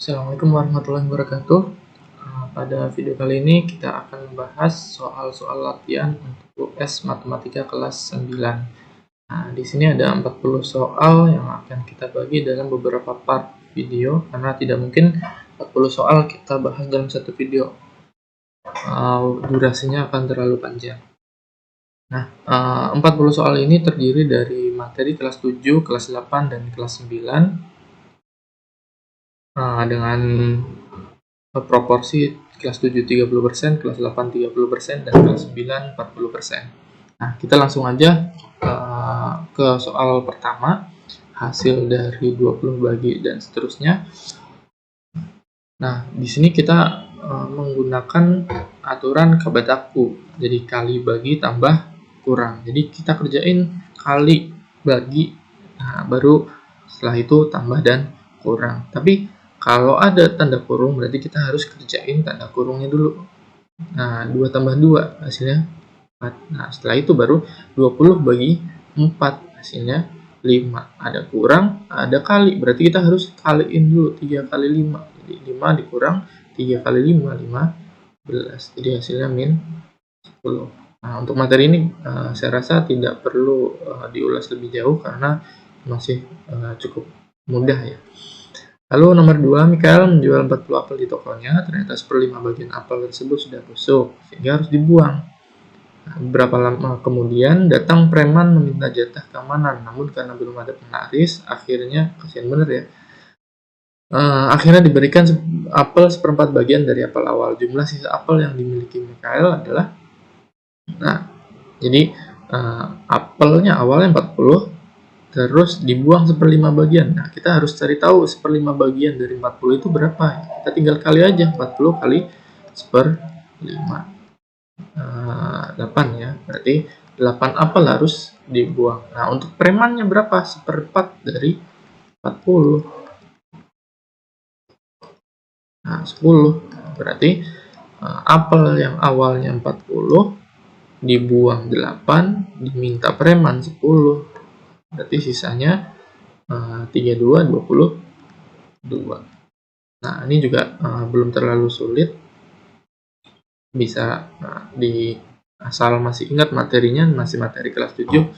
Assalamualaikum warahmatullahi wabarakatuh. Pada video kali ini kita akan membahas soal-soal latihan untuk US Matematika kelas 9. Nah, di sini ada 40 soal yang akan kita bagi dalam beberapa part video karena tidak mungkin 40 soal kita bahas dalam satu video. Durasinya akan terlalu panjang. Nah, 40 soal ini terdiri dari materi kelas 7, kelas 8, dan kelas 9. Dengan proporsi kelas 7 30%, kelas 8 30%, dan kelas 9 40%. Nah, kita langsung aja ke soal pertama, hasil dari 20 bagi dan seterusnya. Nah, di sini kita menggunakan aturan kabataku, jadi kali bagi tambah kurang. Jadi kita kerjain kali bagi, nah baru setelah itu tambah dan kurang. Tapi kalau ada tanda kurung, berarti kita harus kerjain tanda kurungnya dulu. Nah, 2 tambah 2 hasilnya 4. Nah, setelah itu baru 20 bagi 4 hasilnya 5. Ada kurang, ada kali. Berarti kita harus kaliin dulu 3 kali 5. Jadi 5 dikurang 3 kali 5, 15. Jadi hasilnya min 10. Nah, untuk materi ini saya rasa tidak perlu diulas lebih jauh karena masih cukup mudah ya. Lalu nomor 2, Mikael menjual 40 apel di tokonya, ternyata 1/5 bagian apel tersebut sudah busuk, sehingga harus dibuang. Nah, beberapa lama kemudian, datang preman meminta jatah keamanan, namun karena belum ada penaris, akhirnya, kasihan bener ya, akhirnya diberikan apel 1/4 bagian dari apel awal. Jumlah sisa apel yang dimiliki Mikael adalah, nah, jadi apelnya awalnya 40, terus dibuang 1/5 bagian. Nah, kita harus cari tahu 1/5 bagian dari 40 itu berapa. Kita tinggal kali aja, 40 kali 1/5. 8 ya, berarti 8 apel harus dibuang. Nah, untuk premannya berapa? 1/4 dari 40. Nah, 10. Berarti apel yang awalnya 40 dibuang 8, diminta preman 10. Berarti sisanya 32, 22. Nah, ini juga belum terlalu sulit. Bisa asal masih ingat materinya, masih materi kelas 7,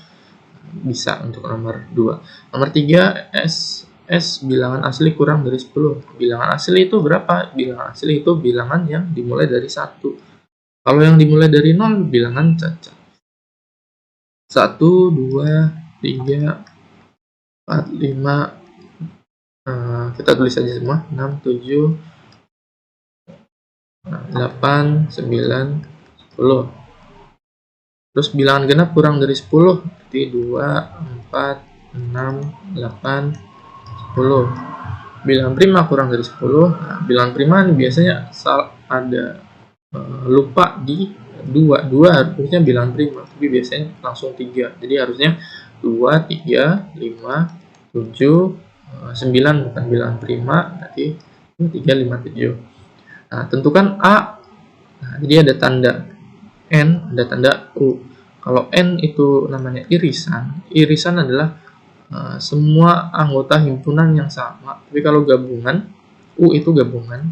bisa untuk nomor 2. Nomor 3, S bilangan asli kurang dari 10. Bilangan asli itu berapa? Bilangan asli itu bilangan yang dimulai dari 1. Kalau yang dimulai dari 0, bilangan cacat. 1, 2, 3, 4, 5, kita tulis saja semua, 6, 7, 8, 9, 10. Terus bilangan genap kurang dari 10, berarti 2, 4, 6, 8, 10. Bilangan prima kurang dari 10. Nah, bilangan prima ini biasanya ada lupa di 2 harusnya bilangan prima, tapi biasanya langsung 3. Jadi harusnya 2, 3, 5, 7, 9 bukan bilangan prima, berarti 2, 3, 5, 7. Nah, tentukan A. Nah, jadi ada tanda N, ada tanda U. Kalau N itu namanya irisan. Irisan adalah semua anggota himpunan yang sama. Tapi kalau gabungan, U itu gabungan.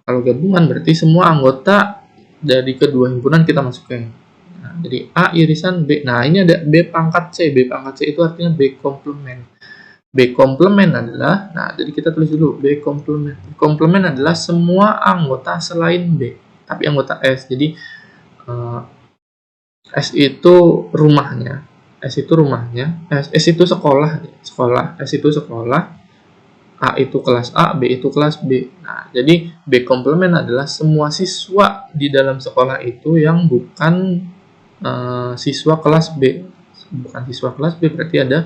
Kalau gabungan berarti semua anggota dari kedua himpunan kita masukin. Nah, jadi A irisan B. Nah, ini ada B pangkat C. B pangkat C itu artinya B komplement. B komplement adalah, nah jadi kita tulis dulu B komplement. Komplement adalah semua anggota selain B, tapi anggota S. Jadi S itu rumahnya, S itu rumahnya, S itu sekolah, S itu sekolah, A itu kelas A, B itu kelas B. Nah, jadi B komplement adalah semua siswa di dalam sekolah itu yang bukan siswa kelas B. Bukan siswa kelas B berarti ada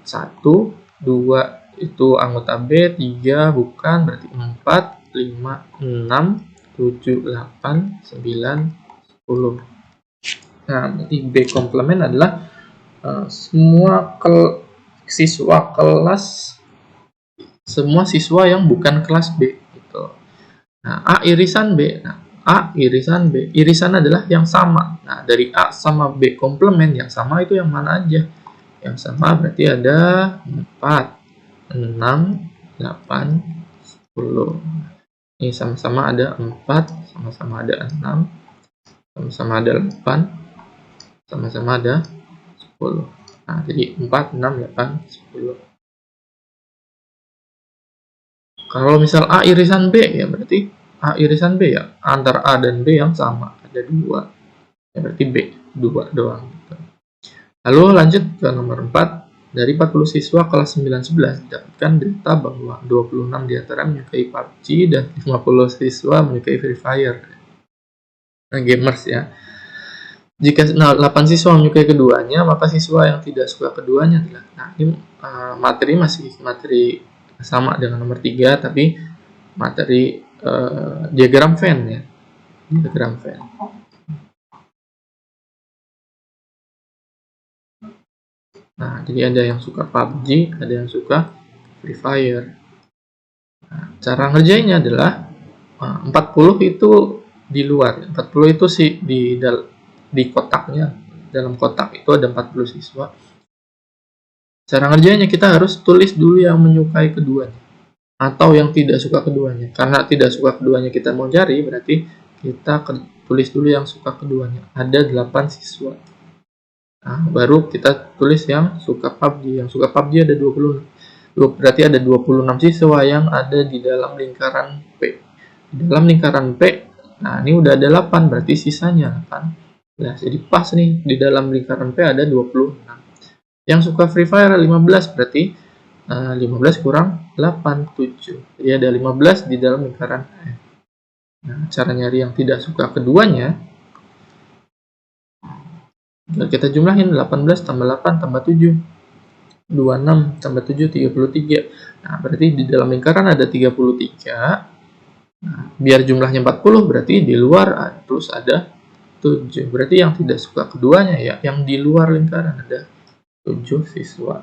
1, 2 itu anggota B, 3 bukan, berarti 4, 5, 6, 7, 8, 9, 10. Nah, berarti B komplement adalah semua siswa yang bukan kelas B gitu. Nah, A irisan B. Nah, A irisan B. Irisan adalah yang sama. Nah, dari A sama B komplement yang sama itu yang mana aja? Yang sama berarti ada 4. 6, 8, 10. Ini sama-sama ada 4, sama-sama ada 6, sama-sama ada 8, sama-sama ada 10. Nah, jadi 4, 6, 8, 10. Kalau misal A irisan B, ya berarti A irisan B ya, antara A dan B yang sama, ada 2. Ya berarti B, 2 doang. Lalu lanjut ke nomor 4. Dari 40 siswa kelas 9-11 didapatkan data bahwa 26 diantara menyukai PUBG dan 50 siswa menyukai Free Fire. Nah, gamers ya. Jika 8 siswa menyukai keduanya, maka siswa yang tidak suka keduanya adalah. Nah, ini materi masih materi sama dengan nomor 3, tapi materi diagram Venn ya. Diagram Venn. Nah, jadi ada yang suka PUBG, ada yang suka Free Fire. Nah, cara ngerjainnya adalah 40 itu di luar. 40 itu sih di kotaknya. Dalam kotak itu ada 40 siswa. Cara ngerjainnya kita harus tulis dulu yang menyukai keduanya atau yang tidak suka keduanya. Karena tidak suka keduanya kita mau cari, berarti kita tulis dulu yang suka keduanya. Ada 8 siswa. Nah, baru kita tulis yang suka PUBG. Yang suka PUBG ada 20. Berarti ada 26 siswa yang ada di dalam lingkaran P. Di dalam lingkaran P, nah ini udah ada 8, berarti sisanya 8. Nah, jadi pas nih, di dalam lingkaran P ada 26. Yang suka Free Fire 15, berarti 15 kurang 8, 7. Jadi ada 15 di dalam lingkaran P. Nah, cara nyari yang tidak suka keduanya, kita jumlahin 18 tambah 8 tambah 7. 26 tambah 7, 33. Nah, berarti di dalam lingkaran ada 33. Nah, biar jumlahnya 40, berarti di luar terus ada 7. Berarti yang tidak suka keduanya ya, yang di luar lingkaran ada 7 siswa.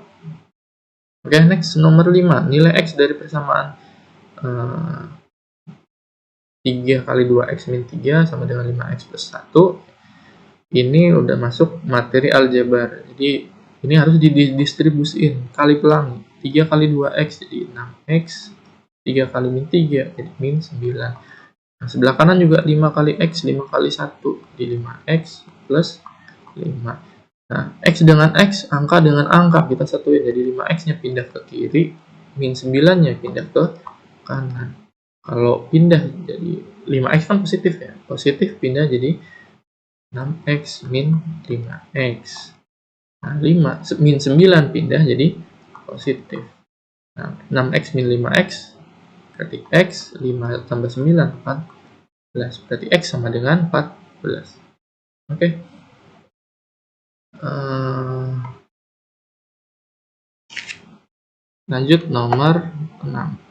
Oke, next nomor 5. Nilai X dari persamaan 3 kali 2X min 3 sama dengan 5X plus 1. Ini udah masuk materi aljabar. Jadi ini harus didistribusiin kali pelangi. 3 kali 2X jadi 6X. 3 kali min 3 jadi min 9. Nah, sebelah kanan juga 5 kali X, 5 kali 1 jadi 5X plus 5. Nah, X dengan X, angka dengan angka kita satuin. Jadi 5X-nya pindah ke kiri, min 9-nya pindah ke kanan. Kalau pindah jadi 5X kan positif ya. Positif pindah jadi 6X min 5X. Nah, 5 min 9 pindah jadi positif. Nah, 6X min 5X berarti X 5 tambah 9 14. Berarti X sama dengan 14. Oke. Lanjut nomor 6.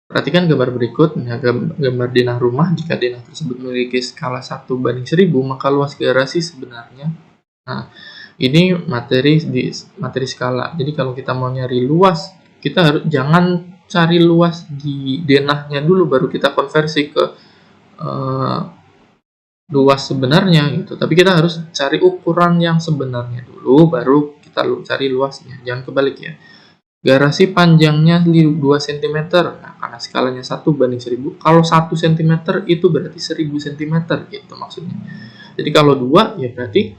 Perhatikan gambar berikut. Nah, gambar denah rumah. Jika denah tersebut memiliki skala 1/1000, maka luas garasi sebenarnya. Nah, ini materi skala. Jadi kalau kita mau nyari luas, kita harus jangan cari luas di denahnya dulu, baru kita konversi ke luas sebenarnya gitu. Tapi kita harus cari ukuran yang sebenarnya dulu, baru kita cari luasnya. Jangan kebalik ya. Garasi panjangnya 2 cm. Nah, karena skalanya 1/1000, kalau 1 cm itu berarti 1000 cm gitu maksudnya. Jadi kalau 2 ya berarti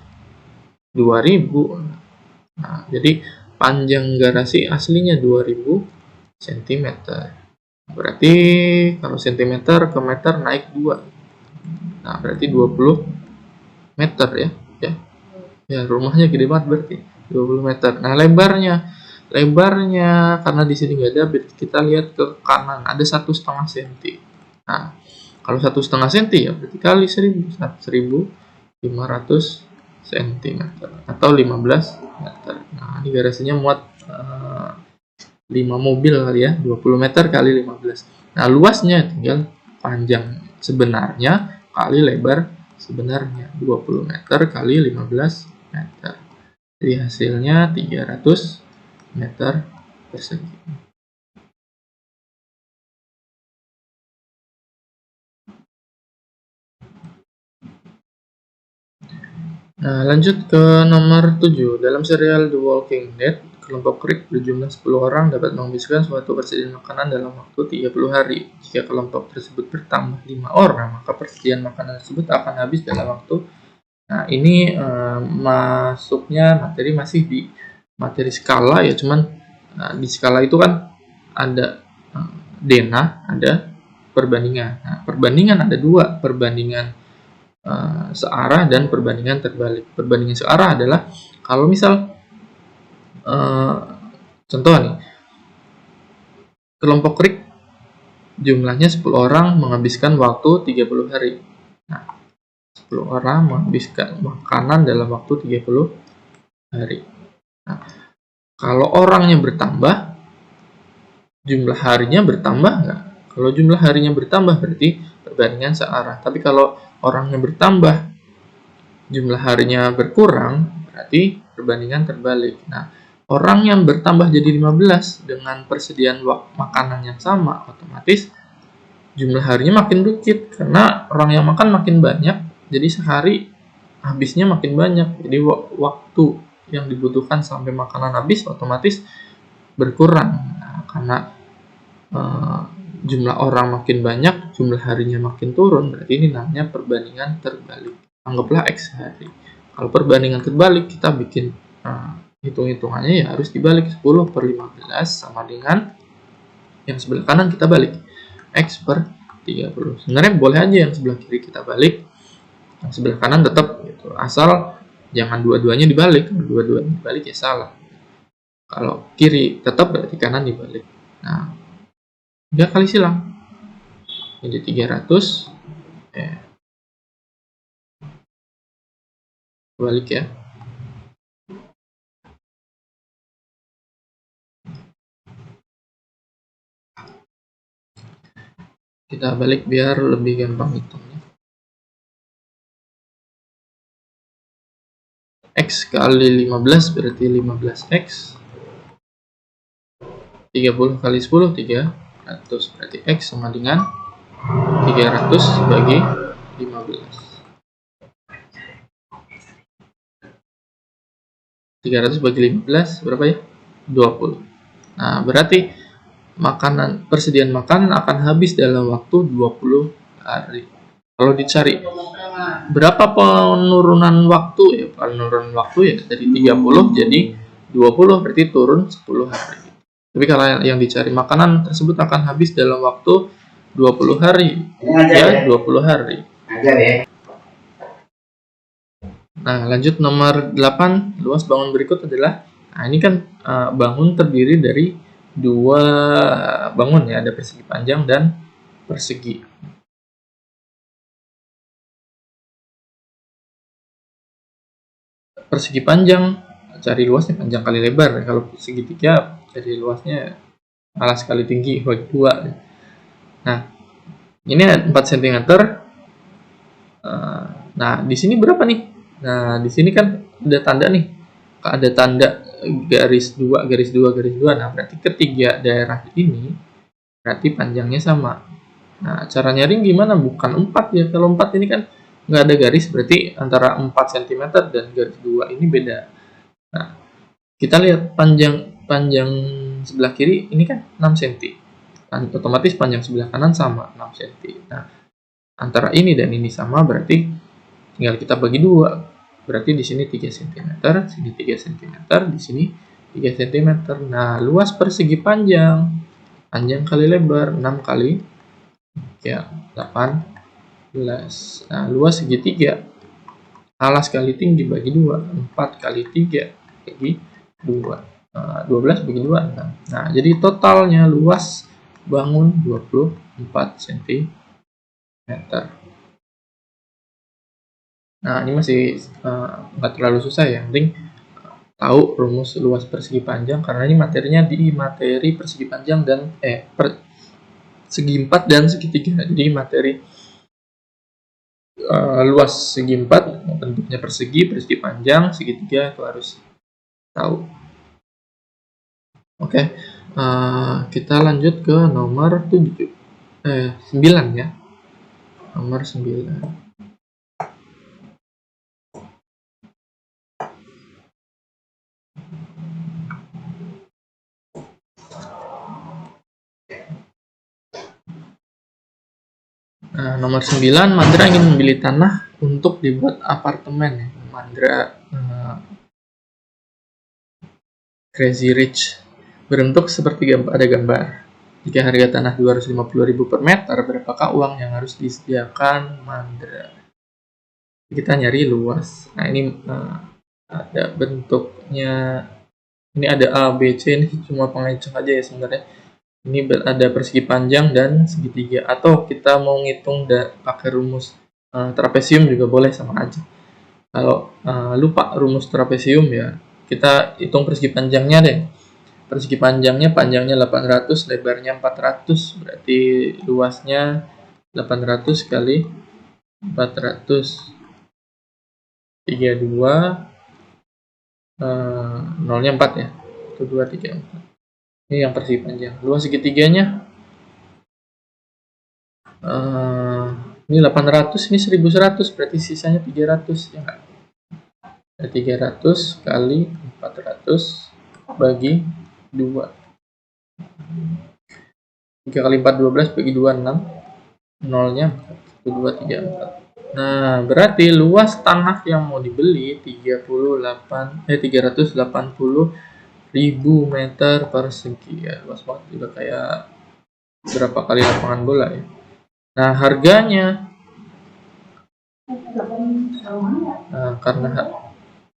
2000. Nah, jadi panjang garasi aslinya 2000 cm. Berarti kalau cm ke meter naik 2. Nah, berarti 20 meter ya. Ya, rumahnya gede banget berarti 20 meter. Nah, lebarnya karena di sini nggak ada, kita lihat ke kanan ada 1,5 cm. Nah, kalau 1,5 cm ya berarti kali 1500 cm atau 15 meter. Nah, ini garasinya muat 5 mobil kali ya, 20 meter kali 15. Nah, luasnya tinggal panjang sebenarnya kali lebar sebenarnya, 20 meter kali 15 meter. Jadi hasilnya 300 meter persegi. Nah, lanjut ke nomor 7. Dalam serial The Walking Dead, kelompok Rick berjumlah 10 orang dapat menghabiskan suatu persediaan makanan dalam waktu 30 hari. Jika kelompok tersebut bertambah 5 orang, maka persediaan makanan tersebut akan habis dalam waktu. Nah, ini masuknya materi masih di materi skala ya, cuman di skala itu kan ada denah, ada perbandingan. Nah, perbandingan ada dua, perbandingan searah dan perbandingan terbalik. Perbandingan searah adalah kalau misal contoh nih, kelompok Rick jumlahnya 10 orang menghabiskan waktu 30 hari. Nah, 10 orang menghabiskan makanan dalam waktu 30 hari. Nah, kalau orangnya bertambah, jumlah harinya bertambah nggak? Kalau jumlah harinya bertambah berarti perbandingan searah. Tapi kalau orangnya bertambah, jumlah harinya berkurang, berarti perbandingan terbalik. Nah, orang yang bertambah jadi 15 dengan persediaan makanan yang sama, otomatis jumlah harinya makin dikit karena orang yang makan makin banyak, jadi sehari habisnya makin banyak. Jadi waktu yang dibutuhkan sampai makanan habis otomatis berkurang. Nah, karena jumlah orang makin banyak, jumlah harinya makin turun, berarti ini namanya perbandingan terbalik. Anggaplah X hari. Kalau perbandingan terbalik, kita bikin hitung-hitungannya ya harus dibalik. 10 per 15 sama dengan yang sebelah kanan kita balik. X per 30. Sebenarnya boleh aja yang sebelah kiri kita balik, yang sebelah kanan tetap gitu. Asal jangan dua-duanya dibalik. Kalau dua-duanya dibalik ya salah. Kalau kiri tetap berarti kanan dibalik. Nah, 3 kali silang jadi 300. Balik ya. Kita balik biar lebih gampang hitungnya. X kali 15 berarti 15X. 30 kali 10 300 berarti X sama dengan 300 bagi 15. 300 bagi 15 berapa ya? 20. Nah, berarti persediaan makanan akan habis dalam waktu 20 hari. Kalau dicari berapa penurunan waktu ya? Penurunan waktu ya dari 30 jadi 20 berarti turun 10 hari. Tapi kalau yang dicari makanan tersebut akan habis dalam waktu 20 hari. Ya, 20 hari. Nah, lanjut nomor 8. Luas bangun berikut adalah, nah ini kan bangun terdiri dari dua bangun ya, ada persegi panjang dan persegi. Persegi panjang cari luasnya panjang kali lebar. Kalau segitiga cari luasnya alas kali tinggi bagi 2. Nah, ini 4 cm. Nah, di sini berapa nih? Nah, di sini kan ada tanda nih. Ada tanda garis 2, garis 2, garis 2. Nah, berarti ketiga daerah ini berarti panjangnya sama. Nah, cara nyari gimana? Bukan 4 ya. Kalau 4 ini kan nggak ada garis, berarti antara 4 cm dan garis 2 ini beda. Nah, kita lihat panjang sebelah kiri ini kan 6 cm. Otomatis panjang sebelah kanan sama 6 cm. Nah, antara ini dan ini sama berarti tinggal kita bagi 2. Berarti di sini 3 cm, sini 3 cm, di sini 3 cm. Nah, luas persegi panjang kali lebar 6 kali ya 18. Nah, luas segitiga alas kali tinggi bagi 2, 4 kali 3 bagi 2, 12 bagi 2 6. Nah, jadi totalnya luas bangun 24 cm. Nah, ini masih nggak terlalu susah ya, yang penting tahu rumus luas persegi panjang, karena ini materinya di materi persegi panjang dan segi 4 dan segitiga. Jadi materi luas segi 4 bentuknya persegi panjang, segitiga itu harus tahu. Oke, kita lanjut ke nomor 9 ya. Nomor 9. Nah, nomor 9, Mandra ingin membeli tanah untuk dibuat apartemen. Ya. Mandra Crazy Rich. Bentuk seperti ada gambar. Jika harga tanah 250.000 per meter, berapakah uang yang harus disediakan Mandra? Kita nyari luas. Nah, ini ada bentuknya. Ini ada A, B, C. Ini cuma pengecoh aja ya sebenarnya. Ini ada persegi panjang dan segitiga. Atau kita mau ngitung pakai rumus trapesium juga boleh, sama aja. Kalau lupa rumus trapesium ya, kita hitung persegi panjangnya deh. Persegi panjangnya 800, lebarnya 400, berarti luasnya 800 kali 400, 32, nolnya 4 ya, 1, 2, 3, 4. Ini yang persegi panjang. Luas segitiganya ini 800, ini 1100, berarti sisanya 300 ya enggak? 300 kali 400 bagi 2. 3 kali 4, 12, bagi 2, 6. Nolnya 1, 2, 3, 4. Nah, berarti luas tanah yang mau dibeli 380.000 meter persegi ya. Luas banget, juga kayak berapa kali lapangan bola ya. Nah, harganya karena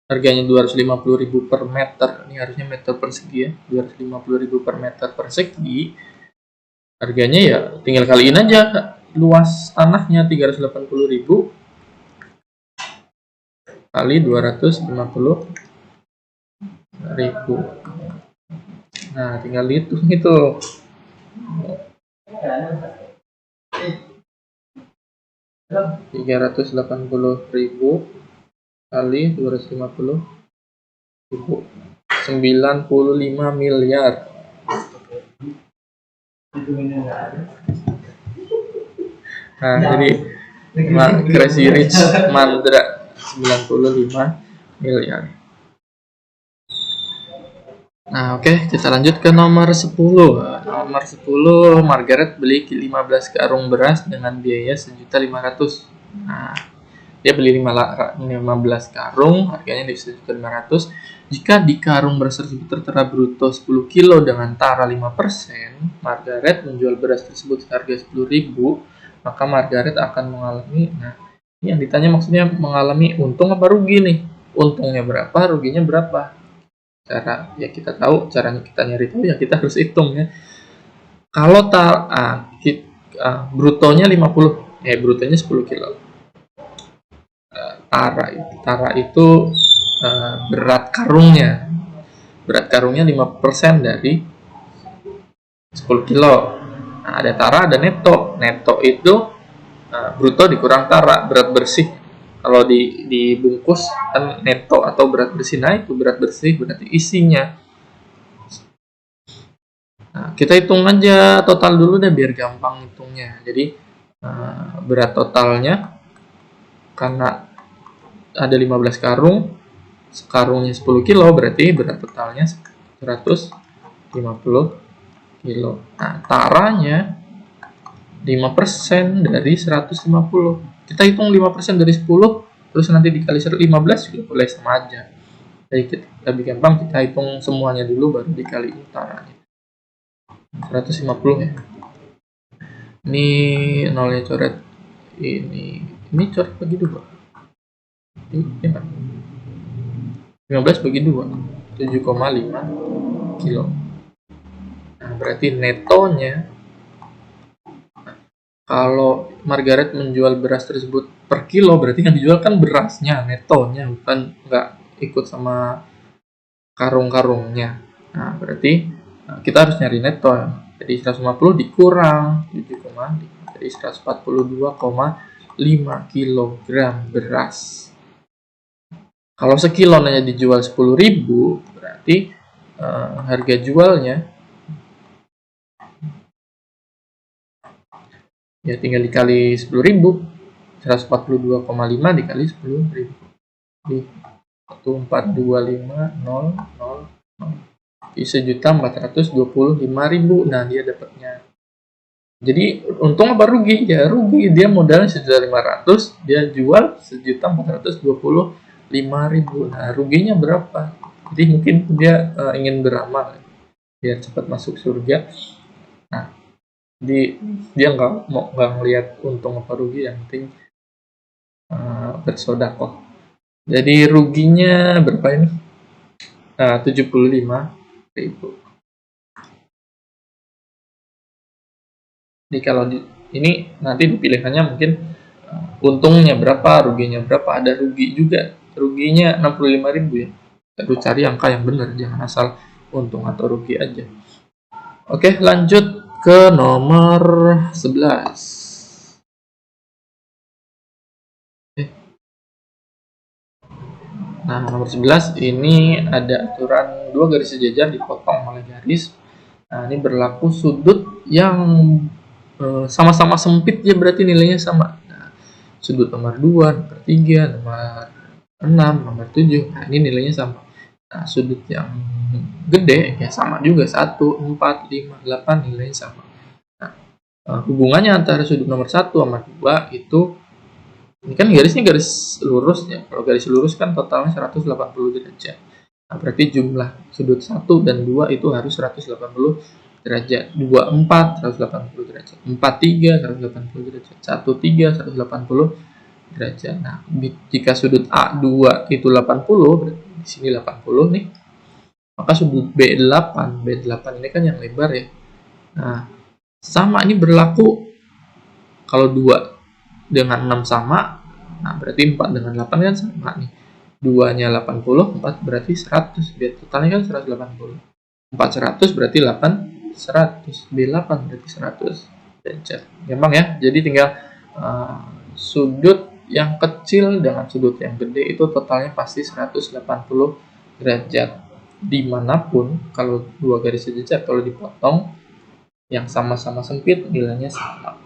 harganya 250.000 per meter, ini harusnya meter persegi ya, 250.000 per meter persegi. Harganya ya tinggal kaliin aja luas tanahnya 380.000 kali 250.000. Nah, tinggal hitung itu. 380.000 kali 250.000, 95 miliar. Nah, jadi Crazy Rich Mandra 95 miliar. Nah, oke, kita lanjut ke nomor 10. Nomor 10, Margaret beli 15 karung beras dengan biaya 1.500.000. Nah, dia beli 15 karung, harganya di 1.500.000. Jika di karung beras tersebut tertera bruto 10 kilo dengan tara 5%, Margaret menjual beras tersebut seharga 10.000, maka Margaret akan mengalami, nah, ini yang ditanya maksudnya mengalami untung apa rugi nih? Untungnya berapa, ruginya berapa? Cara ya kita tahu, caranya kita nyari tahu ya kita harus hitung ya. Kalau brutonya 50, brutonya 10 kilo. Tara itu berat karungnya. Berat karungnya 5% dari 10 kilo. Nah, ada tara, ada neto. Neto itu bruto dikurang tara, berat bersih. Kalau dibungkus kan neto atau berat bersih. Nah, itu berat bersih berarti isinya. Nah, kita hitung aja total dulu deh biar gampang hitungnya. Jadi berat totalnya, karena ada 15 karung, karungnya 10 kilo, berarti berat totalnya 150 kilo. Nah, taranya 5% dari 150. Kita hitung 5% dari 10, terus nanti dikali 15 juga boleh, sama aja. Jadi kita lebih gampang kita hitung semuanya dulu baru dikali taranya. 150 ya. Ini nolnya coret. Ini coret bagi 2. Ini kan 15 bagi 2, 7,5 kilo. Nah, berarti netonya, kalau Margaret menjual beras tersebut per kilo, berarti yang dijual kan berasnya, netonya, bukan nggak ikut sama karung-karungnya. Nah, berarti kita harus nyari neto. Jadi 150 dikurang 7,5, jadi 142,5 kilogram beras. Kalau sekilo hanya dijual 10.000, berarti harga jualnya ya tinggal dikali 10.000, 142,5 dikali 10.000, di 1425000 di 1.425.000. Nah, dia dapatnya Jadi untung apa rugi? Ya rugi, dia modalnya 1.500.000, dia jual 1.425.000. Nah, ruginya berapa? Jadi mungkin dia ingin beramal biar cepat masuk surga. Nah, dia nggak ngelihat untung apa rugi, yang penting bersedekah. Jadi ruginya berapa ini? 75.000. Jadi kalau ini nanti pilihannya mungkin untungnya berapa, ruginya berapa. Ada rugi juga, ruginya 65.000 ya. Harus cari angka yang benar, jangan asal untung atau rugi aja. Oke, lanjut ke nomor 11. Nah, nomor 11 ini ada aturan 2 garis sejajar dipotong oleh garis. Nah, ini berlaku sudut yang sama-sama sempit ya, berarti nilainya sama. Nah, sudut nomor 2, nomor 3, nomor 6, nomor 7. Nah, ini nilainya sama. Nah, sudut yang gede ya sama juga, 1, 4, 5, 8 nilainya sama. Nah, hubungannya antara sudut nomor 1 sama 2 itu, ini kan garisnya garis lurus ya. Kalau garis lurus kan totalnya 180 derajat. Nah, berarti jumlah sudut 1 dan 2 itu harus 180 derajat. 24 180 derajat. 43 180 derajat. 13 180 derajat. Nah, jika sudut A2 itu 80, berarti di sini 80 nih. Maka sudut B8 ini kan yang lebar ya. Nah, sama ini berlaku kalau 2 dengan 6 sama. Nah, berarti 4 dengan 8 kan sama nih. 2-nya 80, 4 berarti 100. Biar totalnya kan 180. 4 100 berarti 8 100. B8 berarti 100 derajat. Gampang ya. Jadi tinggal sudut yang kecil dengan sudut yang gede itu totalnya pasti 180 derajat. Dimanapun kalau dua garis sejajar kalau dipotong yang sama-sama sempit nilainya sama.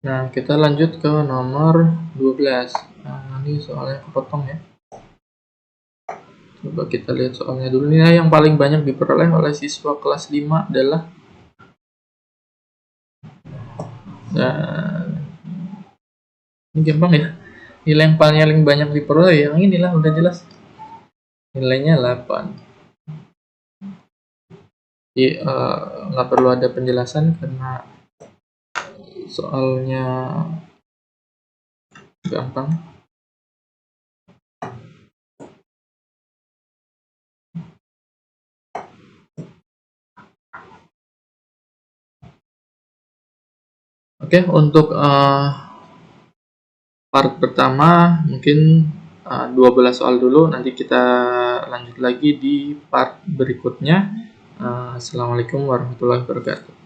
Nah, kita lanjut ke nomor 12. Nah, ini soalnya kepotong ya. Coba kita lihat soalnya dulu. Ini yang paling banyak diperoleh oleh siswa kelas 5 adalah ini gampang ya. Nilai yang paling banyak diperoleh yang inilah, udah jelas. Nilainya 8. Jadi nggak perlu ada penjelasan karena soalnya gampang. Oke, untuk part pertama mungkin 12 soal dulu, nanti kita lanjut lagi di part berikutnya. Assalamualaikum warahmatullahi wabarakatuh.